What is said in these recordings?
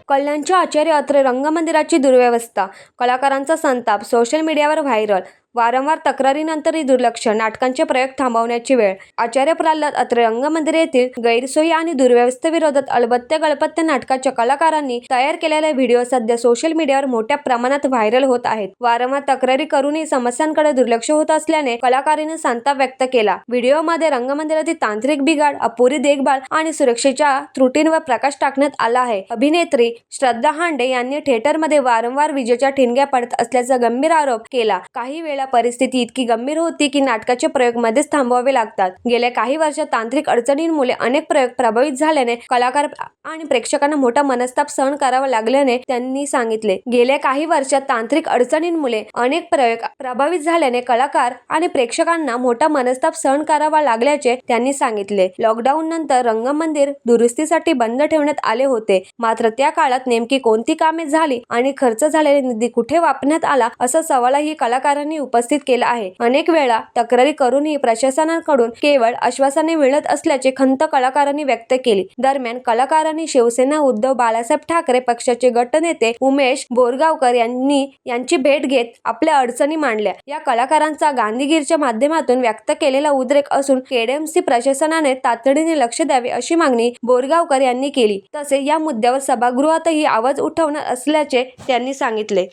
कल्याणच्या आचार्य अत्रे रंगमंदिराची दुर्व्यवस्था, कलाकारांचा संताप, सोशल मीडियावर व्हायरल. वारंवार तक्रारीनंतरही दुर्लक्ष, नाटकांचे प्रयोग थांबवण्याची वेळ. आचार्य प्रल्हाद अत्रे रंगमंदिर येथील गैरसोयी आणि दुर्व्यवस्थेविरोधात अलबत्ते गळपत्ते नाटकाच्या कलाकारांनी तयार केलेले व्हिडिओ सध्या सोशल मीडियावर मोठ्या प्रमाणात व्हायरल होत आहेत. वारंवार तक्रारी करूनही समस्यांकडे दुर्लक्ष होत असल्याने कलाकारांनी संताप व्यक्त केला. व्हिडिओमध्ये रंगमंदिरातील तांत्रिक बिघाड, अपुरी देखभाल आणि सुरक्षेच्या त्रुटींवर प्रकाश टाकण्यात आला आहे. अभिनेत्री श्रद्धा हांडे यांनी थिएटरमध्ये वारंवार विजेच्या ठिणग्या पडत असल्याचा गंभीर आरोप केला. काही वेळा परिस्थिती इतकी गंभीर होती की नाटकाचे प्रयोग मध्येच थांबवावे लागतात. गेल्या काही वर्षात तांत्रिक अडचणींमुळे अनेक प्रयोग प्रभावित झाल्याने कलाकार आणि प्रेक्षकांना मोठा मनस्ताप सहन करावा लागल्याने त्यांनी सांगितले. गेल्या काही वर्षात तांत्रिक अडचणींमुळे अनेक प्रयोग प्रभावित झाल्याने कलाकार आणि प्रेक्षकांना मोठा मनस्ताप सहन करावा लागल्याचे त्यांनी सांगितले. लॉकडाऊन नंतर रंगमंदिर दुरुस्तीसाठी बंद ठेवण्यात आले होते. मात्र त्या काळात नेमकी कोणती कामे झाली आणि खर्च झालेला निधी कुठे वापरण्यात आला असा सवालही कलाकारांनी उपस्थित केला आहे. अनेक वेळा तक्रारी करूनही प्रशासनाकडून केवळ आश्वासने मिळत असल्याची खंत कलाकारांनी व्यक्त केली. दरम्यान कलाकारांनी शिवसेना उद्धव बाळासाहेब ठाकरे पक्षाचे गटनेते उमेश बोरगावकर यांची भेट घेत आपल्या अडचणी मांडल्या. या कलाकारांचा गांधीगीरच्या माध्यमातून व्यक्त केलेला उद्रेक असून केडीएमसी प्रशासनाने तातडीने लक्ष द्यावे अशी मागणी बोरगावकर यांनी केली. तसे या मुद्द्यावर सभागृहातही आवाज उठवणार असल्याचे त्यांनी सांगितले.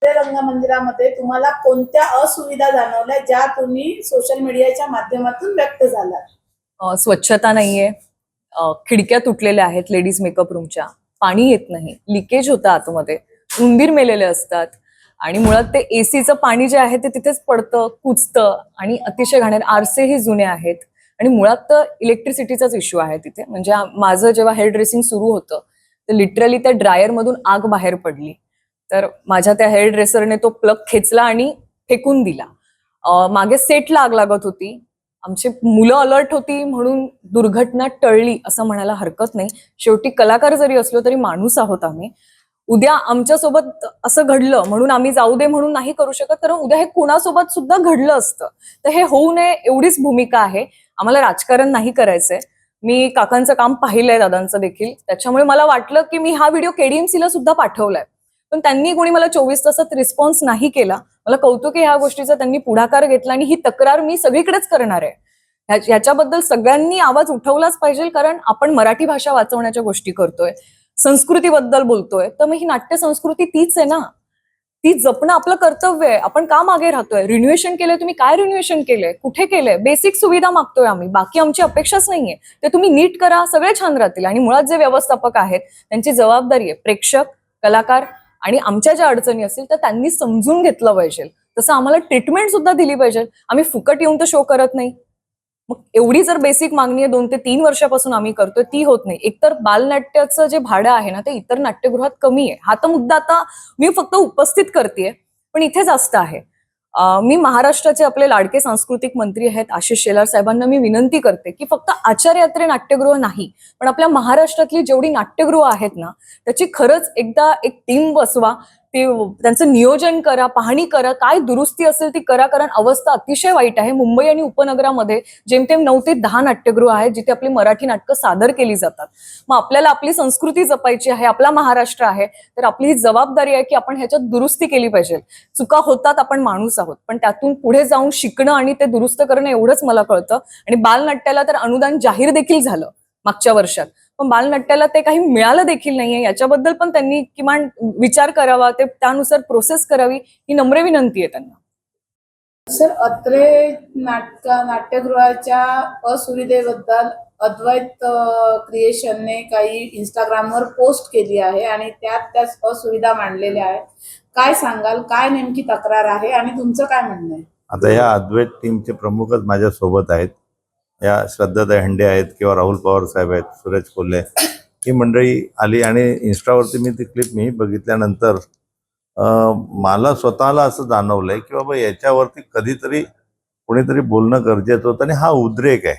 रंगमंदिरामध्ये तुम्हाला कोणत्या असुविधा जाणवल्या ज्या तुम्ही सोशल मीडियाच्या माध्यमातून व्यक्त झाला? स्वच्छता नाहीये, खिडक्या तुटलेल्या आहेत लेडीज मेकअप रूमच्या, पाणी येत नाही, लिकेज होतं आतमध्ये, उंदीर मेलेले असतात आणि मुळात ते एसीचं पाणी जे आहे ते तिथेच पडतं, कुचतं आणि अतिशय घाणेर. आरसेही जुने आहेत आणि मुळात तर इलेक्ट्रिसिटीचाच इश्यू आहे तिथे. म्हणजे माझं जेव्हा हेअर ड्रेसिंग सुरू होतं तर लिटरली त्या ड्रायरमधून आग बाहेर पडली. तर माझ्या त्या हेअर ड्रेसरने तो प्लग खेचला आणि फेकून दिला. मागे सेटला आग लागत होती. आमची मुलं अलर्ट होती म्हणून दुर्घटना टळली असं म्हणायला हरकत नाही. शेवटी कलाकार जरी असलो तरी माणूस आहोत आम्ही. उद्या आमच्यासोबत असं घडलं म्हणून आम्ही जाऊ दे म्हणून नाही करू शकत, कारण उद्या हे कुणासोबत सुद्धा घडलं असतं. तर हे होऊ नये एवढीच भूमिका आहे. आम्हाला राजकारण नाही करायचंय. मी काकांचं काम पाहिलंय, दादांचं देखील. त्याच्यामुळे मला वाटलं की मी हा व्हिडिओ केडीएमसीला सुद्धा पाठवलाय, पण त्यांनी कोणी मला 24 तासात रिस्पॉन्स नाही केला. मला कौतुक आहे ह्या गोष्टीचा, त्यांनी पुढाकार घेतला आणि ही तक्रार मी सगळीकडेच करणार आहे. ह्याच्याबद्दल सगळ्यांनी आवाज उठवलाच पाहिजे, कारण आपण मराठी भाषा वाचवण्याच्या गोष्टी करतोय, संस्कृतीबद्दल बोलतोय. तर मग ही नाट्य संस्कृती तीच आहे ना, ती जपणं आपलं कर्तव्य आहे. आपण का मागे राहतोय? रिन्युएशन केलंय, तुम्ही काय रिन्युएशन केलंय, कुठे केलंय? बेसिक सुविधा मागतोय आम्ही, बाकी आमची अपेक्षाच नाहीये. ते तुम्ही नीट करा, सगळे छान राहतील. आणि मुळात जे व्यवस्थापक आहेत त्यांची जबाबदारी आहे प्रेक्षक, कलाकार आणि आमच्या ज्या अडचणी असतील तर त्यांनी समजून घेतलं पाहिजे. तसं आम्हाला ट्रीटमेंट सुद्धा दिली पाहिजे. आम्ही फुकट येऊन तर शो करत नाही. मग एवढी जर बेसिक मागणी आहे 2 ते 3 वर्षापासून आम्ही करतोय ती होत नाही. एकतर बालनाट्याचं जे भाडं आहे ना ते इतर नाट्यगृहात कमी आहे. हा तर मुद्दा आता मी फक्त उपस्थित करतेय, पण इथे जास्त आहे. मी महाराष्ट्राचे आपले लाडके सांस्कृतिक मंत्री आहेत आशिष शेलार साहेबांना मी विनंती करते की फक्त आचार्य अत्रे नाट्यगृह नाही, पण आपल्या महाराष्ट्रातली जेवढी नाट्यगृह आहेत ना त्याची खरंच एकदा एक टीम बसवा, ते त्यांचं नियोजन करा, पाहणी करा, काय दुरुस्ती असेल ती करा. कारण अवस्था अतिशय वाईट आहे. मुंबई आणि उपनगरामध्ये जेमतेम 9 ते 10 नाट्यगृह आहेत जिथे आपली मराठी नाटकं सादर केली जातात. मग आपल्याला आपली संस्कृती जपायची आहे, आपला महाराष्ट्र आहे, तर आपली ही जबाबदारी आहे की आपण ह्याच्यात दुरुस्ती केली पाहिजे. चुका होतात, आपण माणूस आहोत, पण त्यातून पुढे जाऊन शिकणं आणि ते दुरुस्त करणं एवढंच मला कळतं. आणि बालनाट्याला तर अनुदान जाहीर देखील झालं मागच्या वर्षात, पण बालनाट्याला ते काही मिळालं देखील नाहीये. याच्याबद्दल पण त्यांनी किमान विचार करावा, ते त्यानुसार प्रोसेस करावी, ही नम्र विनंती आहे त्यांना. सर, अत्रे नाट्यगृहाच्या असुविधेबद्दल अद्वैत क्रिएशनने काही इंस्टाग्रामवर पोस्ट केली आहे आणि त्यात त्या असुविधा मांडलेल्या आहेत. काय सांगाल, काय नेमकी तक्रार आहे आणि तुमचं काय म्हणणं आहे? आता या अद्वैत टीमचे प्रमुखच माझ्या सोबत आहेत. या श्रद्धाताई हंडे आहेत किंवा राहुल पवार साहेब आहेत, सूरज कोल्हे, ही मंडळी आली आणि इन्स्टावरती मी ती क्लिप बघितल्यानंतर मला स्वतःला असं जाणवलंय की बाबा याच्यावरती कधीतरी कोणीतरी बोलणं गरजेचं होतं. आणि हा उद्रेक आहे.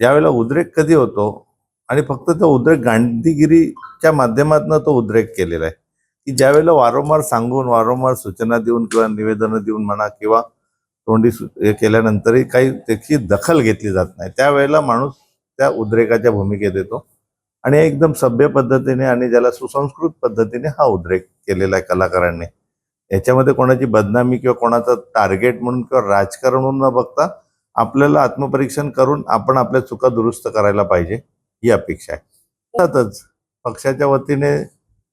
यावेळेला उद्रेक कधी होतो आणि फक्त तो उद्रेक गांधीगिरीच्या माध्यमातून तो उद्रेक केलेला आहे की ज्यावेळेला वारंवार सांगून, वारंवार सूचना देऊन किंवा निवेदनं देऊन म्हणा किंवा तोंडी हे केल्यानंतरही काही त्याची दखल घेतली जात नाही, त्यावेळेला माणूस त्या उद्रेकाच्या भूमिकेत येतो. आणि एकदम सभ्य पद्धतीने आणि ज्याला सुसंस्कृत पद्धतीने हा उद्रेक केलेला आहे कलाकारांनी. याच्यामध्ये कोणाची बदनामी किंवा कोणाचं टार्गेट म्हणून किंवा राजकारण म्हणून न बघता आपल्याला आत्मपरीक्षण करून आपण आपल्या चुका दुरुस्त करायला पाहिजे ही अपेक्षा आहे. अर्थातच पक्षाच्या वतीने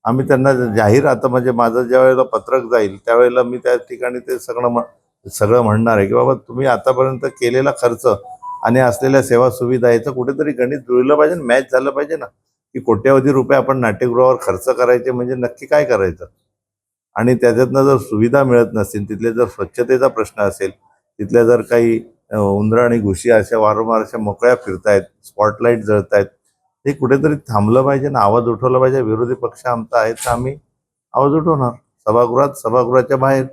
आम्ही त्यांना जाहीर, आता म्हणजे माझं ज्या वेळेला पत्रक जाईल त्यावेळेला मी त्या ठिकाणी ते सगळं म्हणणार आहे की बाबा तुम्ही आतापर्यंत केलेला खर्च आणि असलेल्या सेवा सुविधा याचं कुठेतरी गणित जुळलं पाहिजे, मॅच झालं पाहिजे ना, की कोट्यवधी रुपये आपण नाट्यगृहावर खर्च करायचे म्हणजे नक्की काय करायचं. आणि त्याच्यातनं जर सुविधा मिळत नसतील, तिथले जर स्वच्छतेचा प्रश्न असेल, तिथल्या जर काही उंदरं आणि घुशी अशा वारंवार अशा मोकळ्या फिरतायत, स्पॉटलाईट जळतायत, हे कुठेतरी थांबलं पाहिजे ना, आवाज उठवला पाहिजे. विरोधी पक्ष आमचा आहे तर आम्ही आवाज उठवणार सभागृहात, सभागृहाच्या बाहेर.